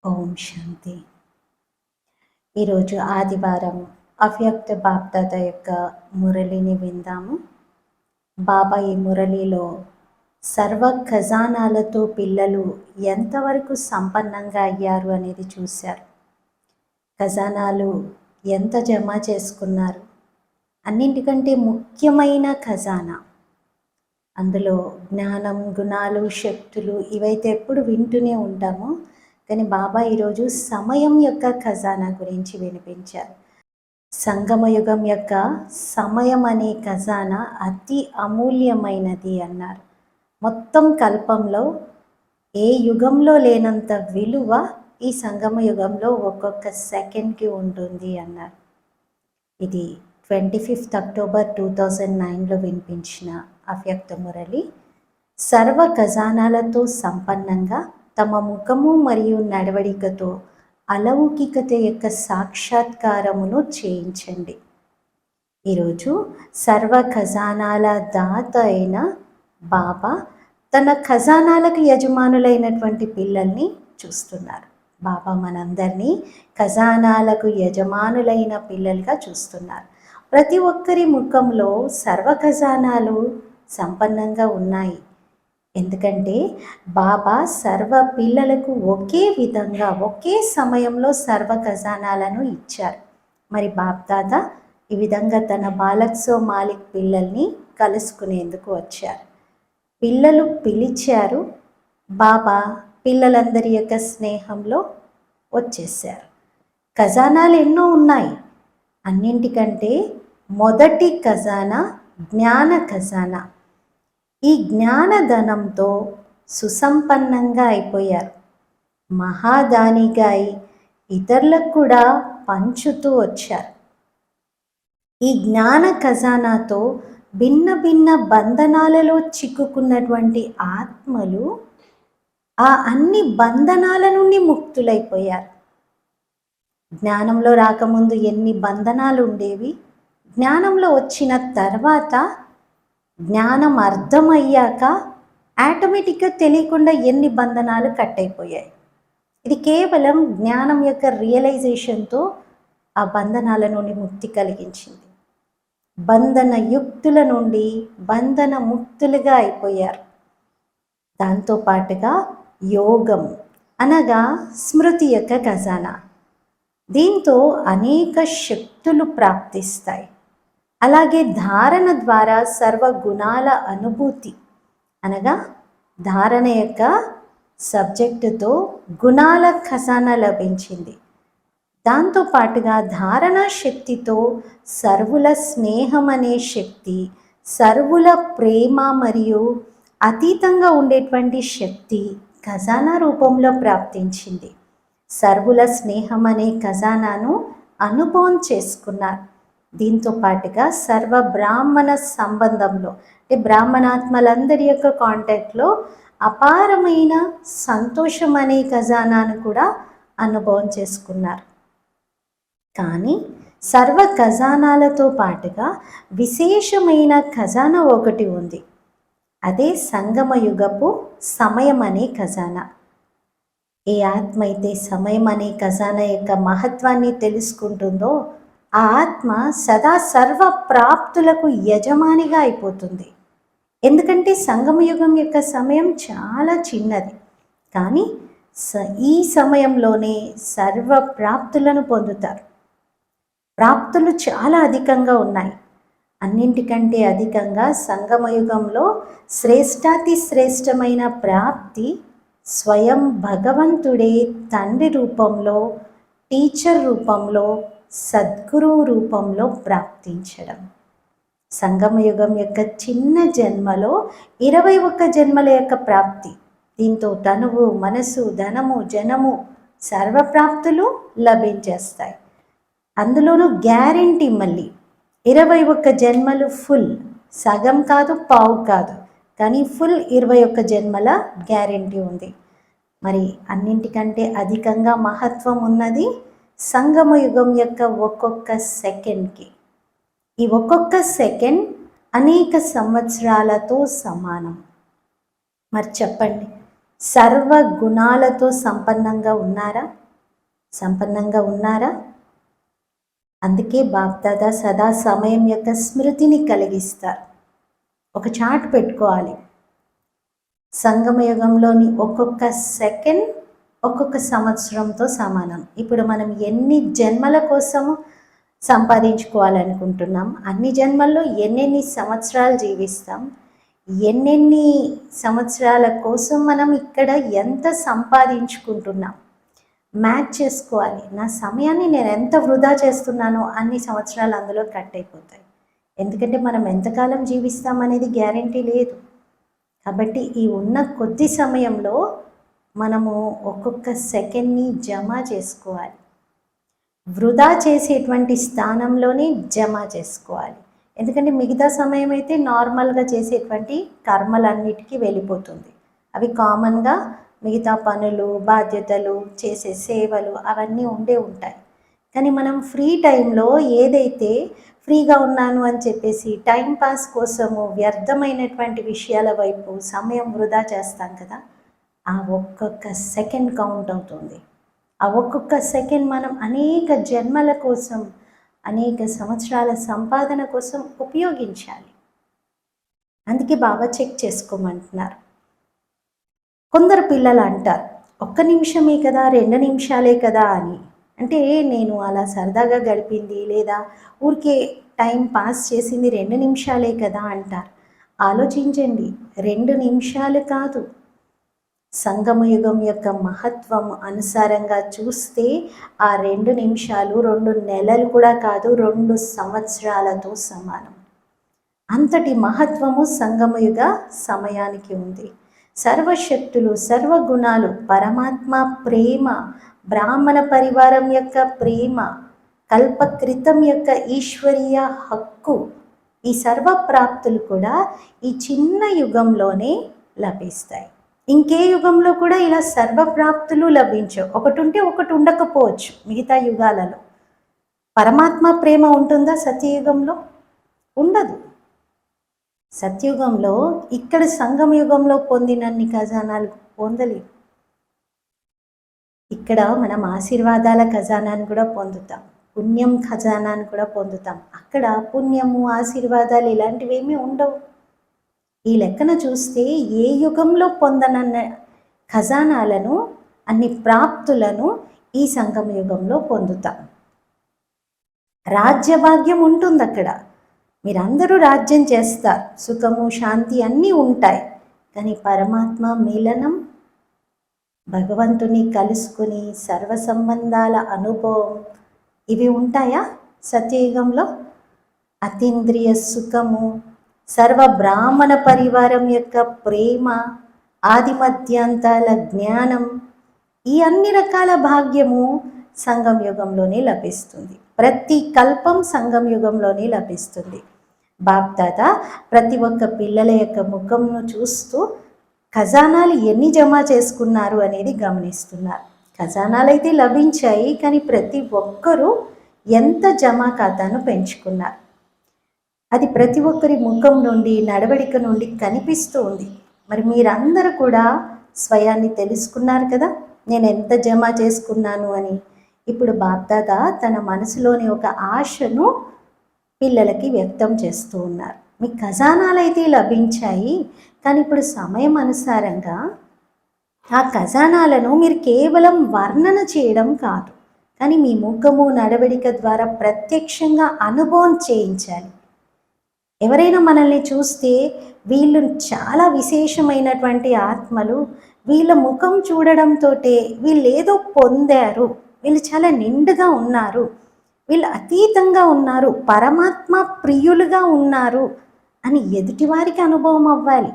ఓం శాంతి. ఈరోజు ఆదివారం అవ్యక్త బాప్దాద యొక్క మురళిని విందాము. బాబా ఈ మురళిలో సర్వ ఖజానాలతో పిల్లలు ఎంతవరకు సంపన్నంగా అయ్యారు అనేది చూశారు. ఖజానాలు ఎంత జమ చేసుకున్నారు, అన్నింటికంటే ముఖ్యమైన ఖజానా అందులో జ్ఞానం, గుణాలు, శక్తులు ఇవైతే ఎప్పుడు వింటూనే ఉంటామో, కానీ బాబా ఈరోజు సమయం యొక్క ఖజానా గురించి వినిపించారు. సంగమయుగం యొక్క సమయం అనే ఖజానా అతి అమూల్యమైనది అన్నారు. మొత్తం కల్పంలో ఏ యుగంలో లేనంత విలువ ఈ సంగమ యుగంలో ఒక్కొక్క సెకండ్కి ఉంటుంది అన్నారు. ఇది 25 అక్టోబర్ 2009లో వినిపించిన అవ్యక్త మురళి. సర్వ ఖజానాలతో సంపన్నంగా తమ ముఖము మరియు నడవడికతో అలౌకికత యొక్క సాక్షాత్కారమును చేయించండి. ఈరోజు సర్వ ఖజానాల దాత అయిన బాబా తన ఖజానాలకు యజమానులైనటువంటి పిల్లల్ని చూస్తున్నారు. బాబా మనందరినీ ఖజానాలకు యజమానులైన పిల్లలుగా చూస్తున్నారు. ప్రతి ఒక్కరి ముఖంలో సర్వ ఖజానాలు సంపన్నంగా ఉన్నాయి. ఎందుకంటే బాబా సర్వ పిల్లలకు ఒకే విధంగా ఒకే సమయంలో సర్వ ఖజానాలను ఇచ్చారు. మరి బాప్దాద ఈ విధంగా తన బాలక్సో మాలిక్ పిల్లల్ని కలుసుకునేందుకు వచ్చారు. పిల్లలు పిలిచారు, బాబా పిల్లలందరి యొక్క స్నేహంలో వచ్చేసారు. ఖజానాలు ఎన్నో ఉన్నాయి. అన్నింటికంటే మొదటి ఖజానా జ్ఞాన ఖజానా. ఈ జ్ఞానధనంతో సుసంపన్నంగా అయిపోయారు. మహాదానిగా అయి ఇతరులకు కూడా పంచుతూ వచ్చారు. ఈ జ్ఞాన ఖజానాతో భిన్న భిన్న బంధనాలలో చిక్కుకున్నటువంటి ఆత్మలు ఆ అన్ని బంధనాల నుండి ముక్తులైపోయారు. జ్ఞానంలో రాకముందు ఎన్ని బంధనాలు ఉండేవి, జ్ఞానంలో వచ్చిన తర్వాత జ్ఞానం అర్థమయ్యాక ఆటోమేటిక్గా తెలియకుండా ఎన్ని బంధనాలు కట్ అయిపోయాయి. ఇది కేవలం జ్ఞానం యొక్క రియలైజేషన్తో ఆ బంధనాల నుండి ముక్తి కలిగించింది. బంధన యుక్తుల నుండి బంధన ముక్తులుగా అయిపోయారు. దాంతోపాటుగా యోగం అనగా స్మృతి యొక్క ఖజానా. దీంతో అనేక శక్తులు ప్రాప్తిస్తాయి. అలాగే ధారణ ద్వారా సర్వ గుణాల అనుభూతి అనగా ధారణ యొక్క సబ్జెక్టుతో గుణాల ఖజానా లభించింది. దాంతోపాటుగా ధారణ శక్తితో సర్వుల స్నేహం అనే శక్తి, సర్వుల ప్రేమ మరియు అతీతంగా ఉండేటువంటి శక్తి ఖజానా రూపంలో ప్రాప్తించింది. సర్వుల స్నేహం అనే ఖజానాను అనుభవం చేసుకున్నారు. దీంతో పాటుగా సర్వ బ్రాహ్మణ సంబంధంలో అంటే బ్రాహ్మణాత్మలందరి యొక్క కాంటాక్ట్లో అపారమైన సంతోషం అనే ఖజానాను కూడా అనుభవం చేసుకున్నారు. కానీ సర్వ ఖజానాలతో పాటుగా విశేషమైన ఖజానా ఒకటి ఉంది. అదే సంగమయుగపు సమయం అనే ఖజానా. ఏ ఆత్మ అయితే సమయం అనే ఖజానా యొక్క మహత్వాన్ని తెలుసుకుంటుందో ఆ ఆత్మ సదా సర్వ ప్రాప్తులకు యజమానిగా అయిపోతుంది. ఎందుకంటే సంగమయుగం యొక్క సమయం చాలా చిన్నది, కానీ ఈ సమయంలోనే సర్వ ప్రాప్తులను పొందుతారు. ప్రాప్తులు చాలా అధికంగా ఉన్నాయి. అన్నింటికంటే అధికంగా సంగమయుగంలో శ్రేష్టాతి శ్రేష్టమైన ప్రాప్తి స్వయం భగవంతుడే తండ్రి రూపంలో, టీచర్ రూపంలో, సద్గురువు రూపంలో ప్రాప్తించడం. సంగమయుగం యొక్క చిన్న జన్మలో 21 జన్మల యొక్క ప్రాప్తి. దీంతో తనువు, మనసు, ధనము, జనము సర్వప్రాప్తులు లభించేస్తాయి. అందులోనూ గ్యారెంటీ మళ్ళీ 21 జన్మలు ఫుల్, సగం కాదు, పావు కాదు, కానీ ఫుల్ 21 జన్మల గ్యారెంటీ ఉంది. మరి అన్నింటికంటే అధికంగా మహత్వం ఉన్నది సంగమయుగం యొక్క ఒక్కొక్క సెకండ్కి. ఈ ఒక్కొక్క సెకండ్ అనేక సంవత్సరాలతో సమానం. మరి చెప్పండి, సర్వ గుణాలతో సంపన్నంగా ఉన్నారా? అందుకే బాప్దాదా సదా సమయం యొక్క స్మృతిని కలిగిస్తారు. ఒక చార్ట్ పెట్టుకోవాలి. సంగమయుగంలోని ఒక్కొక్క సెకండ్ ఒక్కొక్క సంవత్సరంతో సమానం. ఇప్పుడు మనం ఎన్ని జన్మల కోసము సంపాదించుకోవాలనుకుంటున్నాం, అన్ని జన్మల్లో ఎన్నెన్ని సంవత్సరాలు జీవిస్తాం, ఎన్నెన్ని సంవత్సరాల కోసం మనం ఇక్కడ ఎంత సంపాదించుకుంటున్నాం మ్యాచ్ చేసుకోవాలి. నా సమయాన్ని నేను ఎంత వృధా చేస్తున్నానో అన్ని సంవత్సరాలు అందులో కట్ అయిపోతాయి. ఎందుకంటే మనం ఎంతకాలం జీవిస్తామనేది గ్యారంటీ లేదు. కాబట్టి ఈ ఉన్న కొద్ది సమయంలో మనము ఒక్కొక్క సెకండ్ని జమ చేసుకోవాలి. వృధా చేసేటువంటి స్థానంలోనే జమ చేసుకోవాలి. ఎందుకంటే మిగతా సమయం అయితే నార్మల్గా చేసేటువంటి కర్మలన్నిటికీ వెళ్ళిపోతుంది. అవి కామన్గా మిగతా పనులు, బాధ్యతలు, చేసే సేవలు అవన్నీ ఉంటాయి. కానీ మనం ఫ్రీ టైంలో ఏదైతే ఫ్రీగా ఉన్నాను అని చెప్పేసి టైం పాస్ కోసము వ్యర్థమైనటువంటి విషయాల వైపు సమయం వృధా చేస్తాం కదా, ఆ ఒక్కొక్క సెకండ్ కౌంట్ అవుతుంది. ఆ ఒక్కొక్క సెకండ్ మనం అనేక జన్మల కోసం, అనేక సంవత్సరాల సంపాదన కోసం ఉపయోగించాలి. అందుకే బాబా చెక్ చేసుకోమంటున్నారు. కొందరు పిల్లలు అంటారు, 1 నిమిషమే కదా, 2 నిమిషాలే కదా అని. అంటే నేను అలా సరదాగా గడిపింది లేదా ఊరికే టైం పాస్ చేసింది 2 నిమిషాలే కదా అంటారు. ఆలోచించండి, 2 నిమిషాలు కాదు, సంగమయుగం యొక్క మహత్వం అనుసారంగా చూస్తే ఆ 2 నిమిషాలు 2 నెలలు కూడా కాదు, 2 సంవత్సరాలతో సమానం. అంతటి మహత్వము సంగమయుగ సమయానికి ఉంది. సర్వశక్తులు, సర్వగుణాలు, పరమాత్మ ప్రేమ, బ్రాహ్మణ పరివారం యొక్క ప్రేమ, కల్పకృతం యొక్క ఈశ్వరీయ హక్కు, ఈ సర్వ ప్రాప్తులు కూడా ఈ చిన్న యుగంలోనే లభిస్తాయి. ఇంకే యుగంలో కూడా ఇలా సర్వప్రాప్తులు లభించవు. ఒకటి ఉంటే ఒకటి ఉండకపోవచ్చు. మిగతా యుగాలలో పరమాత్మ ప్రేమ ఉంటుందా? సత్యయుగంలో ఉండదు. సత్యయుగంలో ఇక్కడ సంగమయుగంలో పొందినన్ని ఖజానాలు పొందలేవు. ఇక్కడ మనం ఆశీర్వాదాల ఖజానాన్ని కూడా పొందుతాం, పుణ్యం ఖజానాన్ని కూడా పొందుతాం. అక్కడ పుణ్యము, ఆశీర్వాదాలు ఇలాంటివి ఏమీ ఉండవు. ఈ లెక్కన చూస్తే ఏ యుగంలో పొందనన్న ఖజానాలను, అన్ని ప్రాప్తులను ఈ సంగమ యుగంలో పొందుతాం. రాజ్యభాగ్యం ఉంటుంది అక్కడ. మీరందరూ రాజ్యం చేస్తారు, సుఖము, శాంతి అన్నీ ఉంటాయి. కానీ పరమాత్మ మిలనం, భగవంతుని కలుసుకుని సర్వ సంబంధాల అనుభవం ఇవి ఉంటాయా సత్యయుగంలో? అతీంద్రియ సుఖము, సర్వ బ్రాహ్మణ పరివారం యొక్క ప్రేమ, ఆది మధ్యాంతాల జ్ఞానం, ఈ అన్ని రకాల భాగ్యము సంగం యుగంలోనే లభిస్తుంది. ప్రతి కల్పం సంగం యుగంలోనే లభిస్తుంది. బాప్దాదా ప్రతి ఒక్క పిల్లల యొక్క ముఖంను చూస్తూ ఖజానాలు ఎన్ని జమ చేసుకున్నారు అనేది గమనిస్తున్నారు. ఖజానాలు అయితే లభించాయి, కానీ ప్రతి ఒక్కరూ ఎంత జమా ఖాతాను పెంచుకున్నారు అది ప్రతి ఒక్కరి ముఖం నుండి, నడవడిక నుండి కనిపిస్తూ ఉంది. మరి మీరందరూ కూడా స్వయాన్ని తెలుసుకున్నారు కదా, నేను ఎంత జమ చేసుకున్నాను అని. ఇప్పుడు బాప్దాదా తన మనసులోని ఒక ఆశను పిల్లలకి వ్యక్తం చేస్తూ ఉన్నారు. మీ ఖజానాలు అయితే లభించాయి, కానీ ఇప్పుడు సమయం అనుసారంగా ఆ ఖజానాలను మీరు కేవలం వర్ణన చేయడం కాదు, కానీ మీ ముఖము, నడవడిక ద్వారా ప్రత్యక్షంగా అనుభవం చేయించాలి. ఎవరైనా మనల్ని చూస్తే వీళ్ళు చాలా విశేషమైనటువంటి ఆత్మలు, వీళ్ళ ముఖం చూడడంతో వీళ్ళు ఏదో పొందారు, వీళ్ళు చాలా నిండుగా ఉన్నారు, వీళ్ళు అతీతంగా ఉన్నారు, పరమాత్మ ప్రియులుగా ఉన్నారు అని ఎదుటివారికి అనుభవం అవ్వాలి.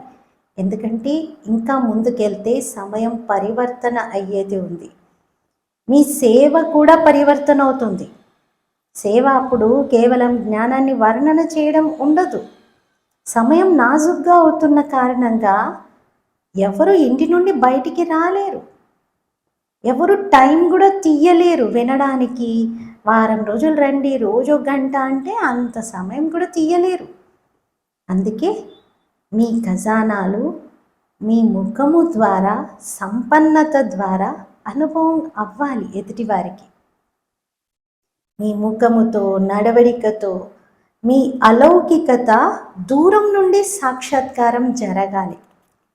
ఎందుకంటే ఇంకా ముందుకెళ్తే సమయం పరివర్తన అయ్యేది ఉంది. మీ సేవ కూడా పరివర్తన అవుతుంది. సేవ అప్పుడు కేవలం జ్ఞానాన్ని వర్ణన చేయడం ఉండదు. సమయం నాజుగ్గా అవుతున్న కారణంగా ఎవరు ఇంటి నుండి బయటికి రాలేరు, ఎవరు టైం కూడా తీయలేరు వినడానికి. వారం రోజులు రండి, రోజు గంట అంటే అంత సమయం కూడా తీయలేరు. అందుకే మీ ఖజానాలు మీ ముఖము ద్వారా, సంపన్నత ద్వారా అనుభవం అవ్వాలి ఎదుటివారికి. మీ ముఖముతో, నడవడికతో, మీ అలౌకికత దూరం నుండి సాక్షాత్కారం జరగాలి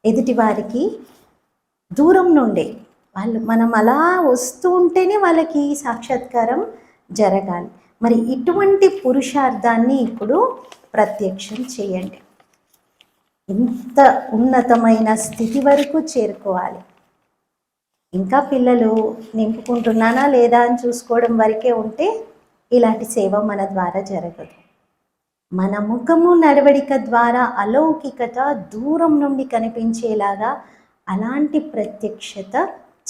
ఎదుటివారికి. దూరం నుండే మనం అలా వస్తూ ఉంటేనే వాళ్ళకి సాక్షాత్కారం జరగాలి. మరి ఇటువంటి పురుషార్థాన్ని ఇప్పుడు ప్రత్యక్షం చేయండి. ఇంత ఉన్నతమైన స్థితి వరకు చేరుకోవాలి. ఇంకా పిల్లలు నింపుకుంటున్నానా లేదా అని చూసుకోవడం వరకే ఉంటే ఇలాంటి సేవ మన ద్వారా జరగదు. మన ముఖము, నడవడిక ద్వారా అలౌకికత దూరం నుండి కనిపించేలాగా అలాంటి ప్రత్యక్షత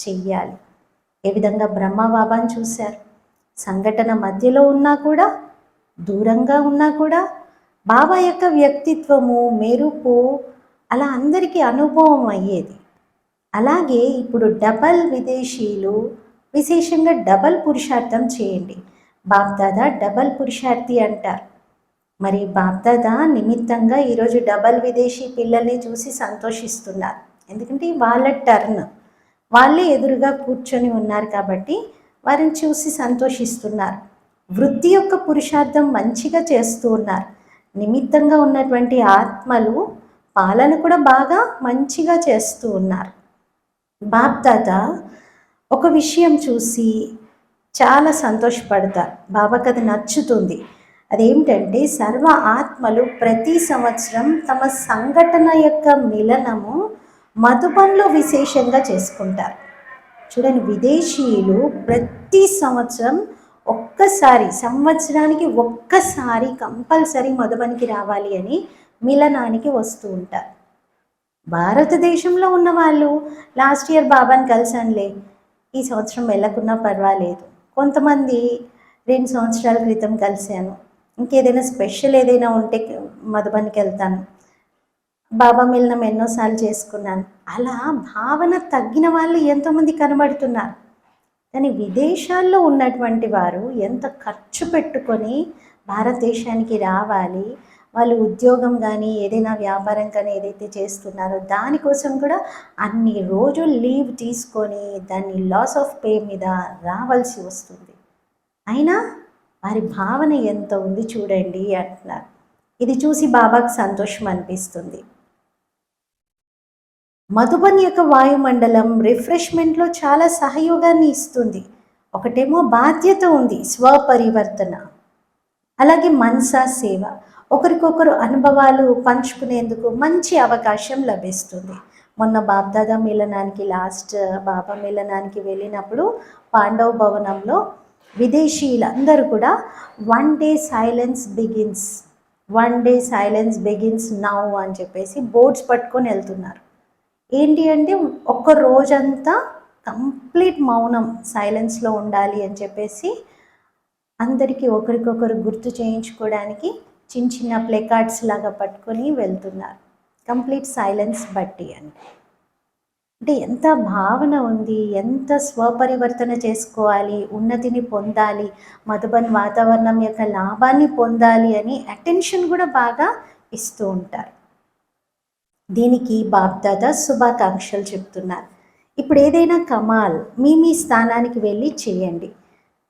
చెయ్యాలి. ఏ విధంగా బ్రహ్మబాబాను చూశారు. సంఘటన మధ్యలో ఉన్నా కూడా, దూరంగా ఉన్నా కూడా బాబా యొక్క వ్యక్తిత్వము, మెరుపు అలా అందరికీ అనుభవం అయ్యేది. అలాగే ఇప్పుడు డబల్ విదేశీయులు, విశేషంగా డబల్ పురుషార్థం చేయండి. బాప్దాదా డబల్ పురుషార్థి అంటారు. మరి బాప్దాదా నిమిత్తంగా ఈరోజు డబల్ విదేశీ పిల్లల్ని చూసి సంతోషిస్తున్నారు. ఎందుకంటే వాళ్ళ టర్న్, వాళ్ళే ఎదురుగా కూర్చొని ఉన్నారు కాబట్టి వారిని చూసి సంతోషిస్తున్నారు. వృద్ధి యొక్క పురుషార్థం మంచిగా చేస్తూ ఉన్నారు. నిమిత్తంగా ఉన్నటువంటి ఆత్మలు పాలన కూడా బాగా మంచిగా చేస్తూ ఉన్నారు. బాప్దాదా ఒక విషయం చూసి చాలా సంతోషపడతారు. బాబాకి అది నచ్చుతుంది. అదేమిటంటే సర్వ ఆత్మలు ప్రతి సంవత్సరం తమ సంఘటన యొక్క మిలనము మధుబన్లో విశేషంగా చేసుకుంటారు. చూడండి, విదేశీయులు ప్రతి సంవత్సరం సంవత్సరానికి ఒక్కసారి కంపల్సరీ మధుబన్కి రావాలి అని మిలనానికి వస్తూ ఉంటారు. భారతదేశంలో ఉన్న వాళ్ళు లాస్ట్ ఇయర్ బాబాని కలిసానులే, ఈ సంవత్సరం వెళ్ళకున్నా పర్వాలేదు. కొంతమంది 2 సంవత్సరాల క్రితం కలిశాను, ఇంకేదైనా స్పెషల్ ఏదైనా ఉంటే మధుబన్కి వెళ్తాను, బాబా మిలనం ఎన్నోసార్లు చేసుకున్నాను. అలా భావన తగ్గిన వాళ్ళు ఎంతోమంది కనబడుతున్నారు. కానీ విదేశాల్లో ఉన్నటువంటి వారు ఎంత ఖర్చు పెట్టుకొని భారతదేశానికి రావాలి, వాళ్ళు ఉద్యోగం కానీ ఏదైనా వ్యాపారం కానీ ఏదైతే చేస్తున్నారో దానికోసం కూడా అన్ని రోజులు లీవ్ తీసుకొని దాన్ని లాస్ ఆఫ్ పే మీద రావాల్సి వస్తుంది. అయినా వారి భావన ఎంత ఉంది చూడండి అంటున్నారు. ఇది చూసి బాబాకు సంతోషం అనిపిస్తుంది. మధుబన్ యొక్క వాయుమండలం రిఫ్రెష్మెంట్లో చాలా సహయోగాన్ని ఇస్తుంది. ఒకటేమో బాధ్యత ఉంది, స్వపరివర్తన, అలాగే మనసా సేవ, ఒకరికొకరు అనుభవాలు పంచుకునేందుకు మంచి అవకాశం లభిస్తుంది. మొన్న బాబ్దాదా మిలనానికి, లాస్ట్ బాబా మిలనానికి వెళ్ళినప్పుడు పాండవ భవనంలో విదేశీయులందరూ కూడా 1 day silence begins now అని చెప్పేసి బోర్డ్స్ పట్టుకొని వెళ్తున్నారు. ఏంటి అంటే ఒక్క రోజంతా కంప్లీట్ మౌనం, సైలెన్స్లో ఉండాలి అని చెప్పేసి అందరికీ ఒకరికొకరు గుర్తు చేయించుకోవడానికి చిన్న చిన్న ప్లేకార్డ్స్ లాగా పట్టుకొని వెళ్తున్నారు. కంప్లీట్ సైలెన్స్ బట్టి అంటే ఎంత భావన ఉంది, ఎంత స్వపరివర్తన చేసుకోవాలి, ఉన్నతిని పొందాలి, మధుబన్ వాతావరణం యొక్క లాభాన్ని పొందాలి అని అటెన్షన్ కూడా బాగా ఇస్తూ ఉంటారు. దీనికి బాప్దాదా శుభాకాంక్షలు చెప్తున్నారు. ఇప్పుడు ఏదైనా కమాల్ మీ స్థానానికి వెళ్ళి చేయండి.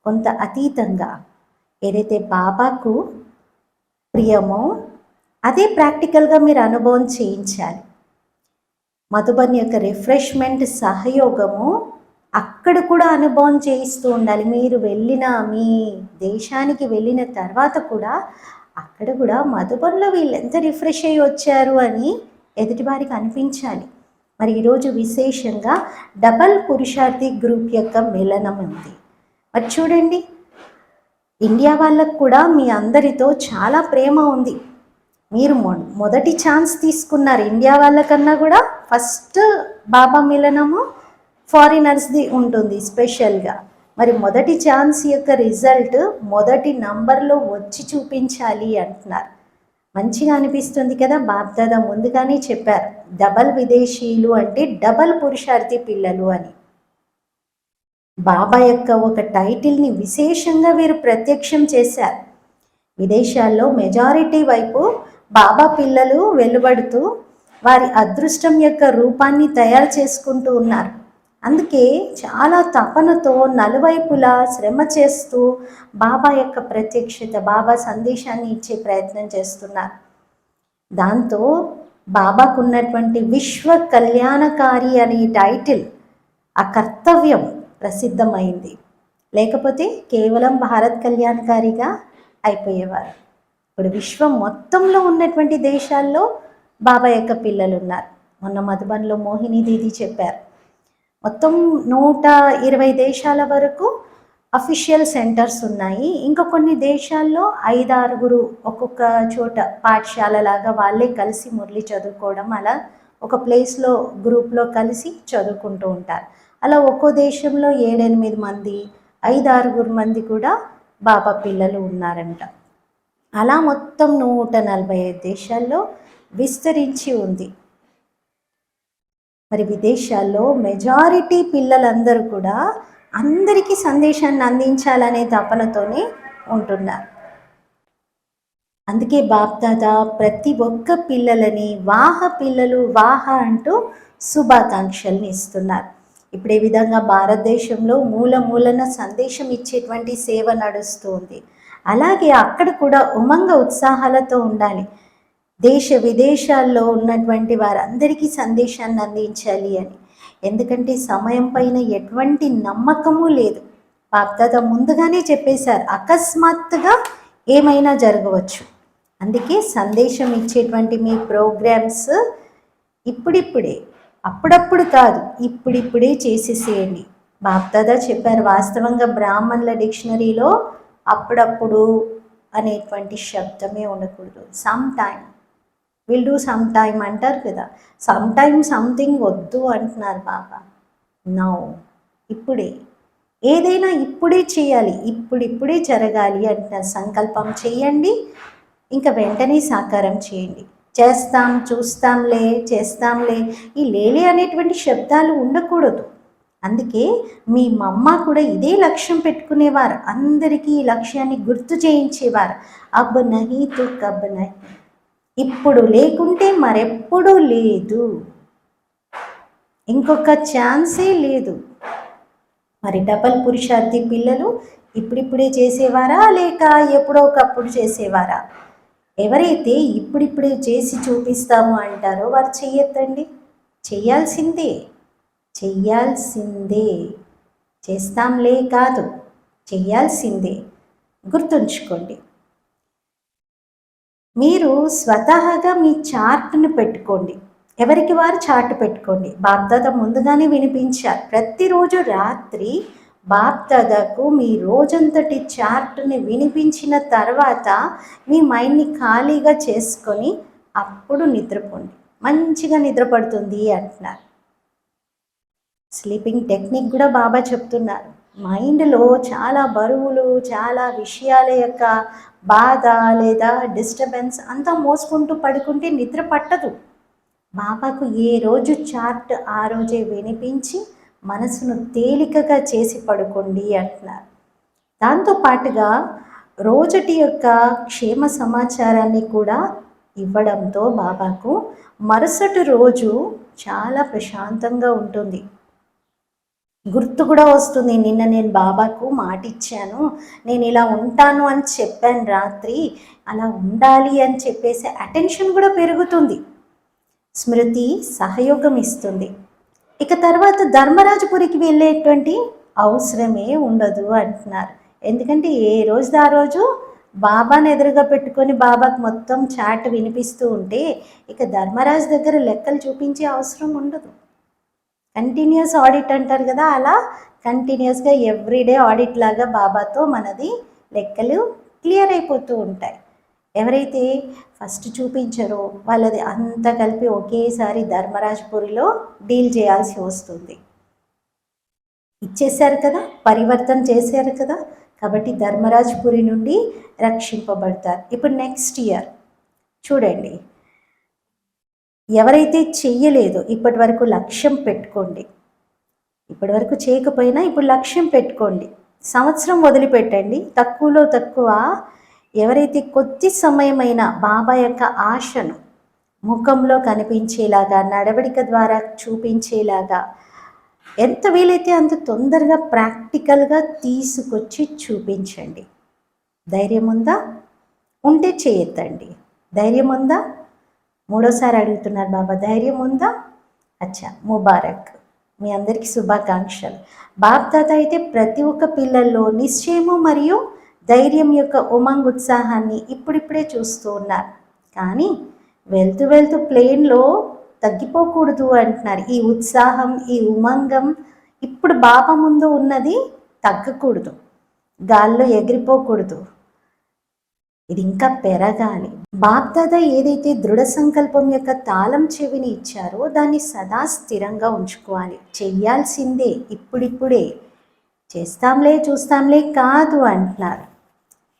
కొంత అతీతంగా ఏదైతే బాబాకు ప్రియమో అదే ప్రాక్టికల్గా మీరు అనుభవం చేయించాలి. మధుబన్ యొక్క రిఫ్రెష్మెంట్ సహయోగము అక్కడ కూడా అనుభవం చేయిస్తూ ఉండాలి. మీరు మీ దేశానికి వెళ్ళిన తర్వాత కూడా అక్కడ కూడా మధుబన్లో వీళ్ళు ఎంత రిఫ్రెష్ అయ్యి వచ్చారు అని ఎదుటివారికి అనిపించాలి. మరి ఈరోజు విశేషంగా డబల్ పురుషార్థి గ్రూప్ యొక్క మిలనం ఉంది. మరి చూడండి, ఇండియా వాళ్ళకు కూడా మీ అందరితో చాలా ప్రేమ ఉంది. మీరు మొదటి ఛాన్స్ తీసుకున్నారు. ఇండియా వాళ్ళకన్నా కూడా ఫస్ట్ బాబా మిలనము ఫారినర్స్ది ఉంటుంది స్పెషల్గా. మరి మొదటి ఛాన్స్ యొక్క రిజల్ట్ మొదటి నంబర్లో వచ్చి చూపించాలి అంటున్నారు. మంచిగా అనిపిస్తుంది కదా. బాప్దాదా ముందుగానే చెప్పారు, డబల్ విదేశీయులు అంటే డబల్ పురుషార్థి పిల్లలు అని. బాబా యొక్క ఒక టైటిల్ని విశేషంగా వీరు ప్రత్యక్షం చేశారు. విదేశాల్లో మెజారిటీ వైపు బాబా పిల్లలు వెలువడుతూ వారి అదృష్టం యొక్క రూపాన్ని తయారు చేసుకుంటూ ఉన్నారు. అందుకే చాలా తపనతో నలువైపులా శ్రమ చేస్తూ బాబా యొక్క ప్రత్యక్షత, బాబా సందేశాన్ని ఇచ్చే ప్రయత్నం చేస్తున్నారు. దాంతో బాబాకు ఉన్నటువంటి విశ్వ కళ్యాణకారి అనే టైటిల్, ఆ కర్తవ్యం ప్రసిద్ధమైంది. లేకపోతే కేవలం భారత్ కళ్యాణకారిగా అయిపోయేవారు. ఇప్పుడు విశ్వం మొత్తంలో ఉన్నటువంటి దేశాల్లో బాబా యొక్క పిల్లలు ఉన్నారు. మొన్న మధుబన్లో మోహిని దీది చెప్పారు, మొత్తం 120 దేశాల వరకు అఫీషియల్ సెంటర్స్ ఉన్నాయి. ఇంకా కొన్ని దేశాల్లో 5-6 ఒక్కొక్క చోట పాఠశాల లాగా వాళ్ళే కలిసి మురళి చదువుకోవడం, అలా ఒక ప్లేస్లో గ్రూప్లో కలిసి చదువుకుంటూ ఉంటారు. అలా ఒక్కో దేశంలో 7-8 మంది, 5-6 మంది కూడా బాబా పిల్లలు ఉన్నారంట. అలా మొత్తం 145 దేశాల్లో విస్తరించి ఉంది. మరి విదేశాల్లో మెజారిటీ పిల్లలందరూ కూడా అందరికీ సందేశాన్ని అందించాలనే తపనతోనే ఉంటున్నారు. అందుకే బాప్దాదా ప్రతి ఒక్క పిల్లలని వాహ పిల్లలు వాహ అంటూ శుభాకాంక్షల్ని ఇస్తున్నారు. ఇప్పుడు ఈ విధంగా భారతదేశంలో మూలన సందేశం ఇచ్చేటువంటి సేవ నడుస్తుంది. అలాగే అక్కడ కూడా ఉమంగ ఉత్సాహాలతో ఉండాలి. దేశ విదేశాల్లో ఉన్నటువంటి వారందరికీ సందేశాన్ని అందించాలి అని. ఎందుకంటే సమయం పైన ఎటువంటి నమ్మకము లేదు. బాప్దాదా ముందుగానే చెప్పేశారు, అకస్మాత్తుగా ఏమైనా జరగవచ్చు. అందుకే సందేశం ఇచ్చేటువంటి మీ ప్రోగ్రామ్స్ ఇప్పుడిప్పుడే, అప్పుడప్పుడు కాదు, ఇప్పుడిప్పుడే చేసేసేయండి. బాప్దాదా చెప్పారు, వాస్తవంగా బ్రాహ్మణుల డిక్షనరీలో అప్పుడప్పుడు అనేటువంటి శబ్దమే ఉండకూడదు. Some time, will do some time అంటారు కదా, సమ్ టైమ్ సంథింగ్ వద్దు అంటున్నారు బాబా. నౌ, ఇప్పుడే, ఏదైనా ఇప్పుడే చేయాలి, ఇప్పుడిప్పుడే జరగాలి అంటున్నారు. సంకల్పం చేయండి, ఇంకా వెంటనే సాకారం చేయండి. చేస్తాం, చూస్తాంలే, చేస్తాంలే, ఈ లేలే అనేటువంటి శబ్దాలు ఉండకూడదు. అందుకే మీ మమ్మ కూడా ఇదే లక్ష్యం పెట్టుకునేవారు, అందరికీ ఈ లక్ష్యాన్ని గుర్తు చేయించేవారు. అబ్ నహీ తో కబ్ నహీ, ఇప్పుడు లేకుంటే మరెప్పుడూ లేదు, ఇంకొక ఛాన్సే లేదు. మరి డబల్ పురుషార్థి పిల్లలు ఇప్పుడిప్పుడే చేసేవారా లేక ఎప్పుడో ఒకప్పుడు చేసేవారా? ఎవరైతే ఇప్పుడిప్పుడే చేసి చూపిస్తాము అంటారో వారు చెయ్యొద్దండి. చెయ్యాల్సిందే, చెయ్యాల్సిందే, చేస్తాంలే కాదు, చెయ్యాల్సిందే. గుర్తుంచుకోండి. మీరు స్వతహాగా మీ చార్ట్ను పెట్టుకోండి, ఎవరికి వారు చార్ట్ పెట్టుకోండి. బాప్దాదా ముందుగానే వినిపించారు, ప్రతిరోజు రాత్రి బాప్దాదాకు మీ రోజంతటి చార్ట్ని వినిపించిన తర్వాత మీ మైండ్ని ఖాళీగా చేసుకొని అప్పుడు నిద్రపోండి, మంచిగా నిద్రపడుతుంది అంటున్నారు. స్లీపింగ్ టెక్నిక్ కూడా బాబా చెప్తున్నారు. మైండ్లో చాలా బరువులు, చాలా విషయాల యొక్క బాధ లేదా డిస్టర్బెన్స్ అంతా మోసుకుంటూ పడుకుంటే నిద్ర పట్టదు. బాబాకు ఏ రోజు చార్ట్ ఆ రోజే వినిపించి మనసును తేలికగా చేసి పడుకోండి అంటున్నారు. దాంతోపాటుగా రోజటి యొక్క క్షేమ సమాచారాన్ని కూడా ఇవ్వడంతో బాబాకు మరుసటి రోజు చాలా ప్రశాంతంగా ఉంటుంది. గుర్తు కూడా వస్తుంది, నిన్న నేను బాబాకు మాట ఇచ్చాను, నేను ఇలా ఉంటాను అని చెప్పాను రాత్రి, అలా ఉండాలి అని చెప్పేసి అటెన్షన్ కూడా పెరుగుతుంది, స్మృతి సహయోగం ఇస్తుంది. ఇక తర్వాత ధర్మరాజపురికి వెళ్ళేటువంటి అవసరమే ఉండదు అంటున్నారు. ఎందుకంటే ఏ రోజు ఆ రోజు బాబాని ఎదురుగా పెట్టుకొని బాబాకు మొత్తం చాట్ వినిపిస్తూ ఉంటే ఇక ధర్మరాజు దగ్గర లెక్కలు చూపించే అవసరం ఉండదు. కంటిన్యూస్ ఆడిట్ అంటారు కదా, అలా కంటిన్యూస్గా ఎవ్రీడే ఆడిట్ లాగా బాబాతో మనది లెక్కలు క్లియర్ అయిపోతూ ఉంటాయి. ఎవరైతే ఫస్ట్ చూపించారో వాళ్ళది అంతా కలిపి ఒకేసారి ధర్మరాజపురిలో డీల్ చేయాల్సి వస్తుంది. ఇచ్చేశారు కదా, పరివర్తన చేశారు కదా, కాబట్టి ధర్మరాజపురి నుండి రక్షింపబడతారు. ఇప్పుడు నెక్స్ట్ ఇయర్ చూడండి, ఎవరైతే చెయ్యలేదో ఇప్పటి వరకు లక్ష్యం పెట్టుకోండి, ఇప్పటి వరకు చేయకపోయినా ఇప్పుడు లక్ష్యం పెట్టుకోండి. సంవత్సరం వదిలిపెట్టండి, తక్కువలో తక్కువ ఎవరైతే కొద్ది సమయమైనా బాబా యొక్క ఆశను ముఖంలో కనిపించేలాగా, నడవడిక ద్వారా చూపించేలాగా ఎంత వీలైతే అంత తొందరగా ప్రాక్టికల్గా తీసుకొచ్చి చూపించండి. ధైర్యం ఉందా? ఉంటే చేయొద్దండి. ధైర్యం ఉందా? మూడోసారి అడుగుతున్నారు బాబా, ధైర్యం ఉందా? అచ్చా, ముబారక్. మీ అందరికీ శుభాకాంక్షలు. బాప్ తాత అయితే ప్రతి ఒక్క పిల్లల్లో నిశ్చయము మరియు ధైర్యం యొక్క ఉమంగ్ ఉత్సాహాన్ని ఇప్పుడిప్పుడే చూస్తూ ఉన్నారు. కానీ వెళ్తూ వెళ్తూ ప్లేన్లో తగ్గిపోకూడదు అంటున్నారు. ఈ ఉత్సాహం, ఈ ఉమంగం ఇప్పుడు బాబా ముందు ఉన్నది తగ్గకూడదు, గాల్లో ఎగిరిపోకూడదు, ఇది ఇంకా పెరగాలి. బాప్దాదా ఏదైతే దృఢ సంకల్పం యొక్క తాళం చెవిని ఇచ్చారో దాన్ని సదా స్థిరంగా ఉంచుకోవాలి. చెయ్యాల్సిందే, ఇప్పుడిప్పుడే, చేస్తాంలే చూస్తాంలే కాదు అంటున్నారు.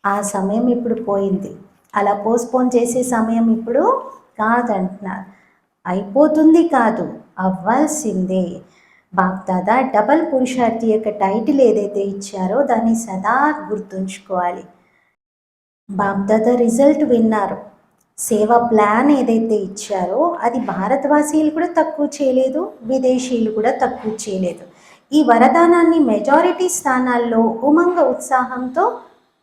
ఆ సమయం ఇప్పుడు పోయింది. అలా పోస్ట్పోన్ చేసే సమయం ఇప్పుడు కాదంటున్నారు. అయిపోతుంది కాదు, అవ్వాల్సిందే. బాప్దాదా డబల్ పురుషార్థి యొక్క టైటిల్ ఏదైతే ఇచ్చారో దాన్ని సదా గుర్తుంచుకోవాలి. బాప్దాదా రిజల్ట్ విన్నారు. సేవా ప్లాన్ ఏదైతే ఇచ్చారో అది భారతవాసీలు కూడా తక్కువ చేయలేదు, విదేశీయులు కూడా తక్కువ చేయలేదు. ఈ వరదానాన్ని మెజారిటీ స్థానాల్లో ఉమంగ ఉత్సాహంతో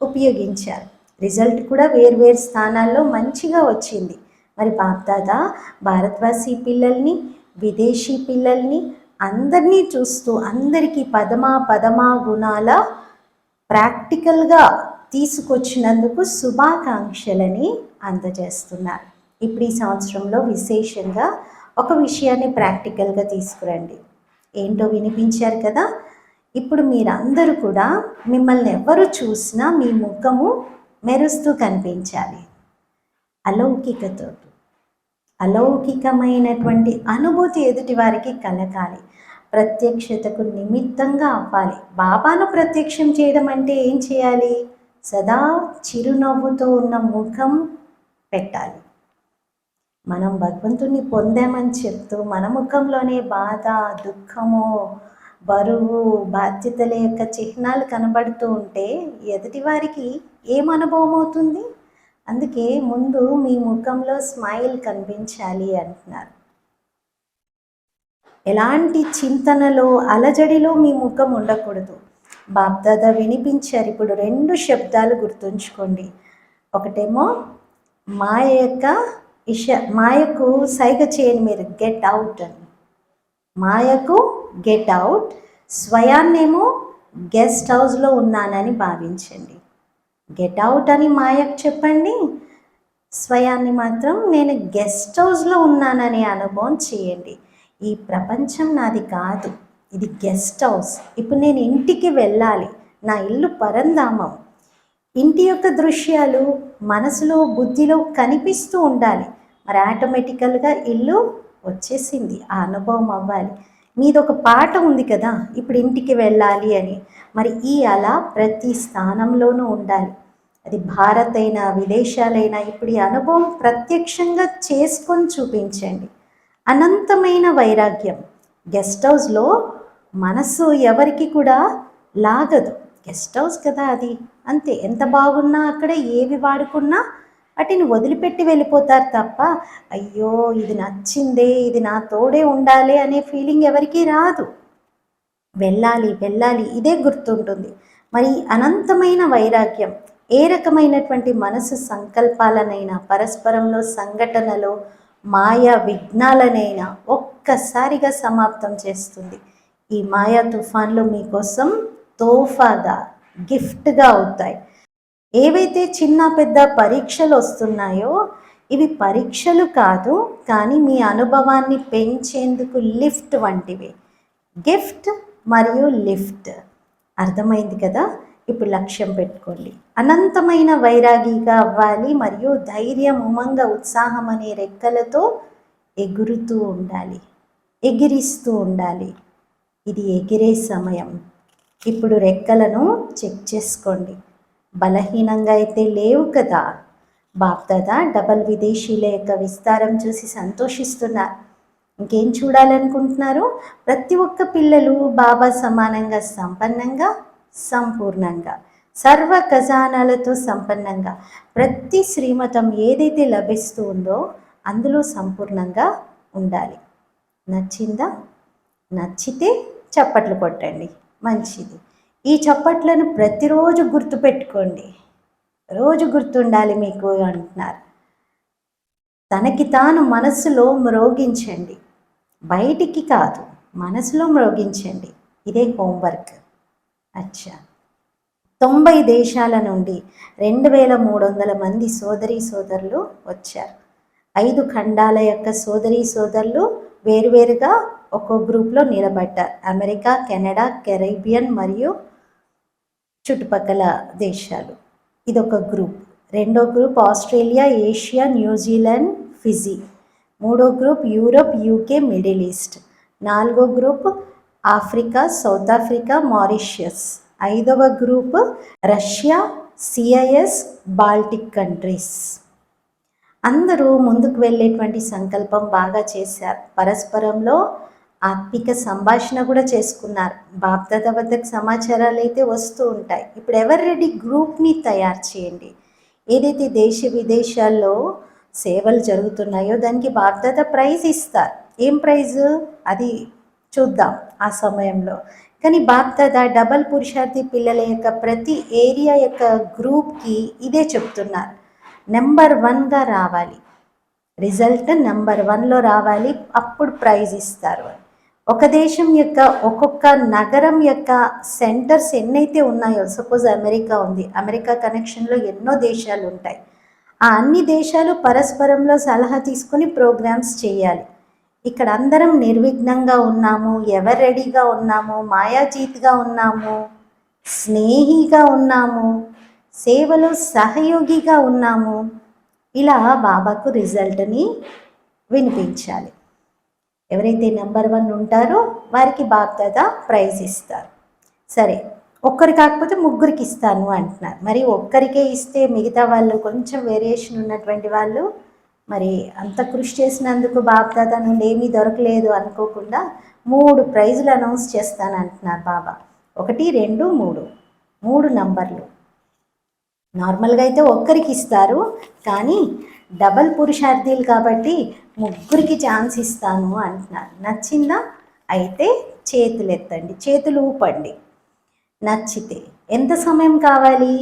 ఉపయోగించారు. రిజల్ట్ కూడా వేర్వేరు స్థానాల్లో మంచిగా వచ్చింది. మరి బాప్దాదా భారతవాసీ పిల్లల్ని, విదేశీ పిల్లల్ని అందరినీ చూస్తూ అందరికీ పదమా గుణాల ప్రాక్టికల్గా తీసుకొచ్చినందుకు శుభాకాంక్షలని అందజేస్తున్నారు. ఇప్పుడు ఈ సంవత్సరంలో విశేషంగా ఒక విషయాన్ని ప్రాక్టికల్గా తీసుకురండి. ఏంటో వినిపించారు కదా. ఇప్పుడు మీరందరూ కూడా మిమ్మల్ని ఎవరు చూసినా మీ ముఖము మెరుస్తూ కనిపించాలి. అలౌకికమైనటువంటి అనుభూతి ఎదుటి వారికి కలగాలి. ప్రత్యక్షతకు నిమిత్తంగా అవ్వాలి. బాబాను ప్రత్యక్షం చేయడం అంటే ఏం చేయాలి? సదా చిరునవ్వుతో ఉన్న ముఖం పెట్టాలి. మనం భగవంతుని పొందామని చెప్తూ మన ముఖంలోనే బాధ, దుఃఖము, బరువు, బాధ్యతల యొక్క చిహ్నాలు కనబడుతూ ఉంటే ఎదుటి వారికి ఏం అనుభవం అవుతుంది? అందుకే ముందు మీ ముఖంలో స్మైల్ కనిపించాలి అంటున్నారు. ఎలాంటి చింతనలో, అలజడిలో మీ ముఖం ఉండకూడదు. బాప్దాదా వినిపించారు. ఇప్పుడు 2 శబ్దాలు గుర్తుంచుకోండి. ఒకటేమో మాయకు సైగ చేయని మీరు, గెట్ అవుట్ అని. మాయకు గెట్ అవుట్. స్వయాన్నేమో గెస్ట్ హౌస్లో ఉన్నానని భావించండి. గెట్ అవుట్ అని మాయకు చెప్పండి, స్వయాన్ని మాత్రం నేను గెస్ట్ హౌస్లో ఉన్నాననే అనుభవం చేయండి. ఈ ప్రపంచం నాది కాదు, ఇది గెస్ట్ హౌస్. ఇప్పుడు నేను ఇంటికి వెళ్ళాలి, నా ఇల్లు పరంధామం. ఇంటి యొక్క దృశ్యాలు మనసులో, బుద్ధిలో కనిపిస్తూ ఉండాలి. మరి ఆటోమేటికల్గా ఇల్లు వచ్చేసింది, ఆ అనుభవం అవ్వాలి. మీదొక పాట ఉంది కదా, ఇప్పుడు ఇంటికి వెళ్ళాలి అని. మరి ఈ అలా ప్రతి స్థానంలోనూ ఉండాలి. అది భారత్ అయినా విదేశాలైనా ఇప్పుడు ఈ అనుభవం ప్రత్యక్షంగా చేసుకొని చూపించండి. అనంతమైన వైరాగ్యం. గెస్ట్ హౌస్లో మనసు ఎవరికి కూడా లాగదు, గెస్ట్ హౌస్ కదా అది, అంతే. ఎంత బాగున్నా అక్కడ ఏవి వాడుకున్నా వాటిని వదిలిపెట్టి వెళ్ళిపోతారు తప్ప అయ్యో ఇది నచ్చిందే, ఇది నా తోడే ఉండాలి అనే ఫీలింగ్ ఎవరికీ రాదు. వెళ్ళాలి వెళ్ళాలి ఇదే గుర్తుంటుంది. మరి అనంతమైన వైరాగ్యం ఏ రకమైనటువంటి మనసు సంకల్పాలనైనా, పరస్పరంలో సంఘటనలో మాయా విఘ్నాలనైనా ఒక్కసారిగా సమాప్తం చేస్తుంది. ఈ మాయా తుఫాన్లు మీకోసం తోఫాగా, గిఫ్ట్గా అవుతాయి. ఏవైతే చిన్న పెద్ద పరీక్షలు వస్తున్నాయో ఇవి పరీక్షలు కాదు, కానీ మీ అనుభవాన్ని పెంచేందుకు లిఫ్ట్ వంటివి. గిఫ్ట్ మరియు లిఫ్ట్. అర్థమైంది కదా. ఇప్పుడు లక్ష్యం పెట్టుకోండి. అనంతమైన వైరాగిగా అవ్వాలి మరియు ధైర్యం, ఉమంగ, ఉత్సాహం అనే రెక్కలతో ఎగురుతూ ఉండాలి, ఎగిరిస్తూ ఉండాలి. ఇది ఎగిరే సమయం. ఇప్పుడు రెక్కలను చెక్ చేసుకోండి. బలహీనంగా అయితే లేవు కదా. బాప్దాదా డబల్ విదేశీల యొక్క విస్తారం చూసి సంతోషిస్తున్నారు. ఇంకేం చూడాలనుకుంటున్నారు? ప్రతి ఒక్క పిల్లలు బాబా సమానంగా సంపన్నంగా, సంపూర్ణంగా, సర్వ ఖజానాలతో సంపన్నంగా ప్రతి శ్రీమతం ఏదైతే లభిస్తూ ఉందో అందులో సంపూర్ణంగా ఉండాలి. నచ్చిందా? నచ్చితే చప్పట్లు కొట్టండి, మంచిది. ఈ చప్పట్లను ప్రతిరోజు గుర్తుపెట్టుకోండి, రోజు గుర్తుండాలి మీకు అంటున్నారు. తనకి తాను మనస్సులో మ్రోగించండి, బయటికి కాదు, మనసులో మ్రోగించండి. ఇదే హోంవర్క్. అచ్చా, 90 దేశాల నుండి 2300 మంది సోదరీ సోదరులు వచ్చారు. 5 ఖండాల యొక్క సోదరీ సోదరులు వేరువేరుగా ఒక్కో గ్రూప్లో నిలబడ్డారు. అమెరికా, కెనడా, కెరీబియన్ మరియు చుట్టుపక్కల దేశాలు. ఇదొక గ్రూప్. రెండో group Australia, Asia, New Zealand, Fiji. మూడో group Europe, UK, middle east. నాలుగో group Africa, south Africa, Mauritius. ఐదవ group Russia, CIS, Baltic countries. అందరూ ముందుకు వెళ్ళేటువంటి సంకల్పం బాగా చేశారు. పరస్పరంలో ఆత్మిక సంభాషణ కూడా చేసుకున్నారు. బాప్దాదా వద్దకు సమాచారాలు అయితే వస్తూ ఉంటాయి. ఇప్పుడు ఎవరు రెడీ? గ్రూప్ని తయారు చేయండి. ఏదైతే దేశ విదేశాల్లో సేవలు జరుగుతున్నాయో దానికి బాప్దాదా ప్రైజ్ ఇస్తారు. ఏం ప్రైజు అది చూద్దాం ఆ సమయంలో. కానీ బాప్దాదా డబల్ పురుషార్థి పిల్లల యొక్క ప్రతి ఏరియా యొక్క గ్రూప్కి ఇదే చెప్తున్నారు, నెంబర్ 1గా రావాలి, రిజల్ట్ నెంబర్ 1లో రావాలి, అప్పుడు ప్రైజ్ ఇస్తారు. ఒక దేశం యొక్క ఒక్కొక్క నగరం యొక్క సెంటర్స్ ఎన్నైతే ఉన్నాయో, సపోజ్ అమెరికా ఉంది, అమెరికా కనెక్షన్లో ఎన్నో దేశాలు ఉంటాయి. ఆ అన్ని దేశాలు పరస్పరంలో సలహా తీసుకొని ప్రోగ్రామ్స్ చేయాలి. ఇక్కడ అందరం నిర్విఘ్నంగా ఉన్నాము, ఎవరు రెడీగా ఉన్నాము, మాయాజీత్గా ఉన్నాము, స్నేహిగా ఉన్నాము, సేవలో సహయోగిగా ఉన్నాము. ఇలా బాబాకు రిజల్ట్ని వినిపించాలి. ఎవరైతే నెంబర్ 1 ఉంటారో వారికి బాప్దాదా ప్రైజ్ ఇస్తారు. సరే, ఒక్కరు కాకపోతే ముగ్గురికి ఇస్తాను అంటున్నారు. మరి ఒక్కరికే ఇస్తే మిగతా వాళ్ళు కొంచెం వేరియేషన్ ఉన్నటువంటి వాళ్ళు మరి అంత కృషి చేసినందుకు బాప్దాదా నుండి ఏమీ దొరకలేదు అనుకోకుండా 3 ప్రైజులు అనౌన్స్ చేస్తాను అంటున్నారు బాబా. 1, 2, 3 నంబర్లు. నార్మల్గా అయితే ఒక్కరికి ఇస్తారు, కానీ డబల్ పురుషార్థీలు కాబట్టి ముగ్గురికి ఛాన్స్ ఇస్తాను అంటున్నారు. నచ్చిందా? అయితే చేతులు ఎత్తండి, చేతులు ఊపండి. నచ్చితే ఎంత సమయం కావాలి?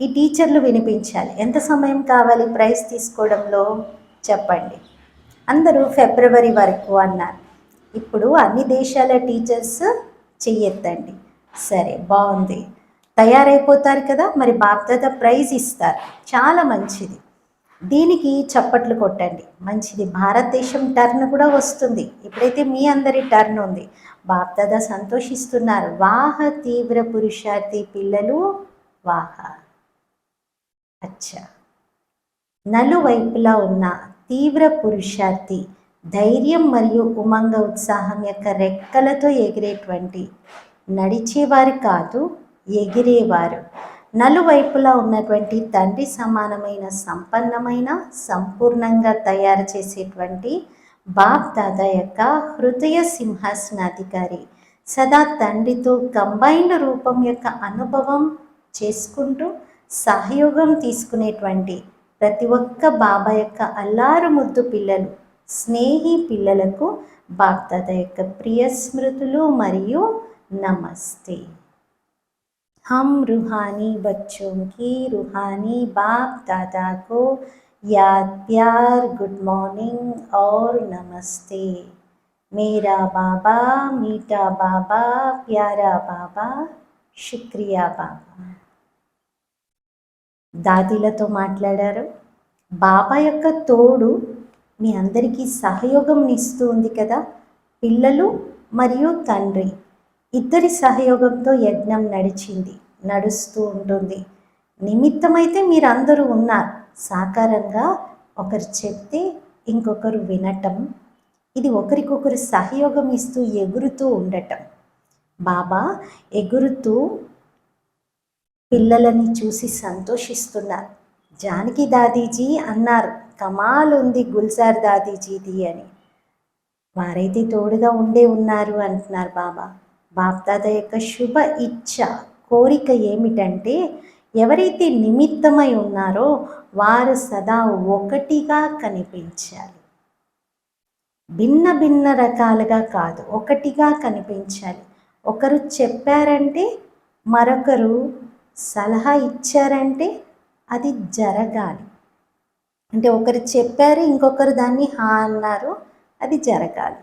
ఈ టీచర్లు వినిపించాలి. ఎంత సమయం కావాలి ప్రైజ్ తీసుకోవడంలో చెప్పండి. అందరూ ఫిబ్రవరి వరకు అన్నారు. ఇప్పుడు అన్ని దేశాల టీచర్స్ చెయ్యెత్తండి. సరే, బాగుంది, తయారైపోతారు కదా. మరి బాప్దాదా ప్రైజ్ ఇస్తారు, చాలా మంచిది. దీనికి చప్పట్లు కొట్టండి, మంచిది. భారతదేశం టర్న్ కూడా వస్తుంది. ఇప్పుడైతే మీ అందరి టర్న్ ఉంది. బాప్దాదా సంతోషిస్తున్నారు. వాహ తీవ్ర పురుషార్థి పిల్లలు, వాహ. అచ్చా, నలువైపులా ఉన్న తీవ్ర పురుషార్థి ధైర్యం మరియు ఉమంగ ఉత్సాహం యొక్క రెక్కలతో ఎగిరేటువంటి, నడిచేవారు కాదు, ఎగిరేవారు. నలువైపులా ఉన్నటువంటి తండ్రి సమానమైన, సంపన్నమైన, సంపూర్ణంగా తయారు చేసేటువంటి బాప్దాదా యొక్క హృదయ సింహాసనాధికారి, సదా తండ్రితో కంబైన్డ్ రూపం యొక్క అనుభవం చేసుకుంటూ సహయోగం తీసుకునేటువంటి ప్రతి ఒక్క బాబా యొక్క అల్లారు ముద్దు పిల్లలు, స్నేహి పిల్లలకు బాప్దాదా యొక్క ప్రియ స్మృతులు మరియు నమస్తే. हम रूहानी बच्चों की रूहानी बाप दादा को याद, प्यार, गुड मॉर्निंग और नमस्ते. मेरा बाबा, मीठा बाबा, प्यारा बाबा, शुक्रिया बाबा. దాదీలతో మాట్లాడారు. బాబా యొక్క తోడు మీ అందరికీ సహయోగం ఇస్తూ ఉంది కదా. పిల్లలు మరియు తండ్రి ఇద్దరి సహయోగంతో యజ్ఞం నడుస్తూ ఉంటుంది. నిమిత్తమైతే మీరందరూ ఉన్నారు. సాకారంగా ఒకరు చెప్తే ఇంకొకరు వినటం, ఇది ఒకరికొకరు సహయోగం ఇస్తూ ఎగురుతూ ఉండటం. బాబా ఎగురుతూ పిల్లలని చూసి సంతోషిస్తున్నారు. జానకి దాదీజీ అన్నారు, కమాల్ ఉంది గుల్జార్ దాదీజీది అని. వారైతే తోడుగా ఉన్నారు అంటున్నారు బాబా. బాప్దాదా యొక్క శుభ ఇచ్ఛ, కోరిక ఏమిటంటే ఎవరైతే నిమిత్తమై ఉన్నారో వారు సదా ఒకటిగా కనిపించాలి. భిన్న భిన్న రకాలుగా కాదు, ఒకటిగా కనిపించాలి. ఒకరు చెప్పారంటే, మరొకరు సలహా ఇచ్చారంటే అది జరగాలి. అంటే ఒకరు చెప్పారు, ఇంకొకరు దాన్ని హా అన్నారు, అది జరగాలి.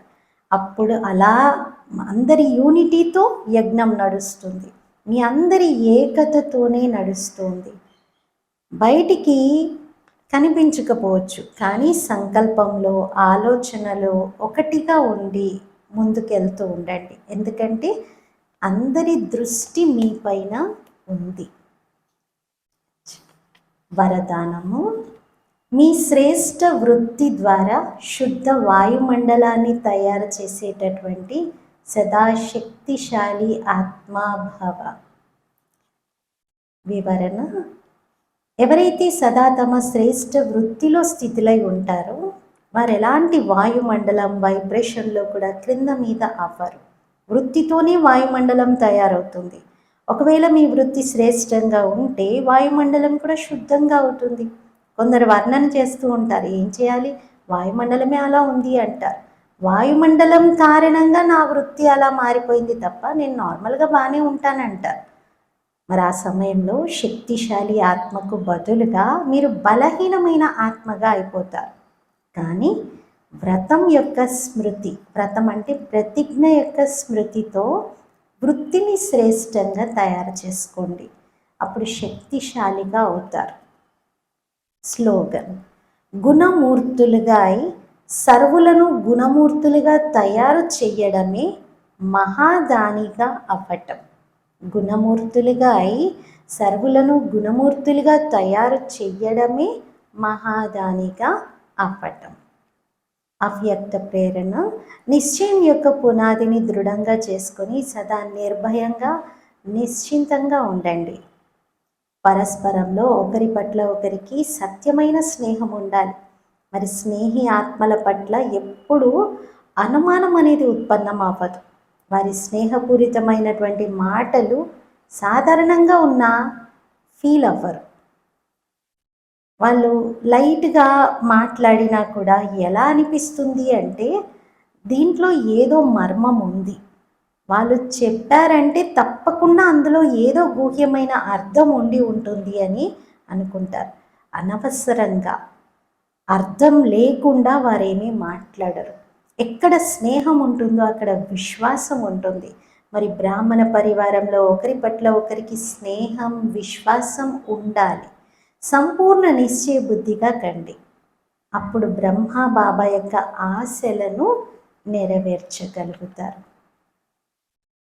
అప్పుడు అలా అందరి యూనిటీతో యజ్ఞం నడుస్తుంది. మీ అందరి ఏకతతోనే నడుస్తుంది. బయటికి కనిపించకపోవచ్చు, కానీ సంకల్పంలో, ఆలోచనలో ఒకటిగా ఉండి ముందుకెళ్తూ ఉండండి. ఎందుకంటే అందరి దృష్టి మీ పైన ఉంది. వరదానము: మీ శ్రేష్ఠ వృత్తి ద్వారా శుద్ధ వాయుమండలాన్ని తయారు చేసేటటువంటి సదాశక్తిశాలి ఆత్మాభవ. వివరణ: ఎవరైతే సదా తమ శ్రేష్ఠ వృత్తిలో స్థితిలై ఉంటారో వారు ఎలాంటి వాయుమండలం వైబ్రేషన్లో కూడా క్రింద మీద అవ్వరు. వృత్తితోనే వాయుమండలం తయారవుతుంది. ఒకవేళ మీ వృత్తి శ్రేష్టంగా ఉంటే వాయుమండలం కూడా శుద్ధంగా అవుతుంది. కొందరు వర్ణన చేస్తూ ఉంటారు, ఏం చేయాలి, వాయుమండలమే అలా ఉంది అంటారు. వాయుమండలం కారణంగా నా వృత్తి అలా మారిపోయింది తప్ప నేను నార్మల్గా బాగానే ఉంటానంటారు. మరి ఆ సమయంలో శక్తిశాలి ఆత్మకు బదులుగా మీరు బలహీనమైన ఆత్మగా అయిపోతారు. కానీ వ్రతం యొక్క స్మృతి, వ్రతం అంటే ప్రతిజ్ఞ యొక్క స్మృతితో వృత్తిని శ్రేష్టంగా తయారు చేసుకోండి. అప్పుడు శక్తిశాలిగా అవుతారు. స్లోగన్: గుణమూర్తులుగా అయి సర్వులను గుణమూర్తులుగా తయారు చేయడమే మహాదానిగా అవ్వటం. గుణమూర్తులుగా అయి సర్వులను గుణమూర్తులుగా తయారు చెయ్యడమే మహాదానిగా అవ్వటం. అవ్యక్త ప్రేరణ: నిశ్చయం యొక్క పునాదిని దృఢంగా చేసుకొని సదా నిర్భయంగా నిశ్చింతంగా ఉండండి. పరస్పరంలో ఒకరి పట్ల ఒకరికి సత్యమైన స్నేహం ఉండాలి. మరి స్నేహి ఆత్మల పట్ల ఎప్పుడూ అనుమానం అనేది ఉత్పన్నం అవ్వదు. వారి స్నేహపూరితమైనటువంటి మాటలు సాధారణంగా ఉన్నా ఫీల్ అవ్వరు. వాళ్ళు లైట్గా మాట్లాడినా కూడా ఎలా అనిపిస్తుంది అంటే దీంట్లో ఏదో మర్మం ఉంది. వాళ్ళు చెప్పారంటే తప్పకుండా అందులో ఏదో గూహ్యమైన అర్థం ఉండి ఉంటుంది అని అనుకుంటారు. అనవసరంగా అర్థం లేకుండా వారేమీ మాట్లాడరు. ఎక్కడ స్నేహం ఉంటుందో అక్కడ విశ్వాసం ఉంటుంది. మరి బ్రాహ్మణ పరివారంలో ఒకరి పట్ల ఒకరికి స్నేహం, విశ్వాసం ఉండాలి. సంపూర్ణ నిశ్చయ బుద్ధిగా కండి. అప్పుడు బ్రహ్మ బాబా యొక్క ఆశలను నెరవేర్చగలుగుతారు.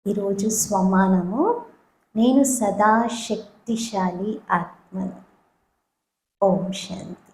ఈరోజు స్వమానము: నేను సదా శక్తిశాలి ఆత్మను. ఓం శాంతి.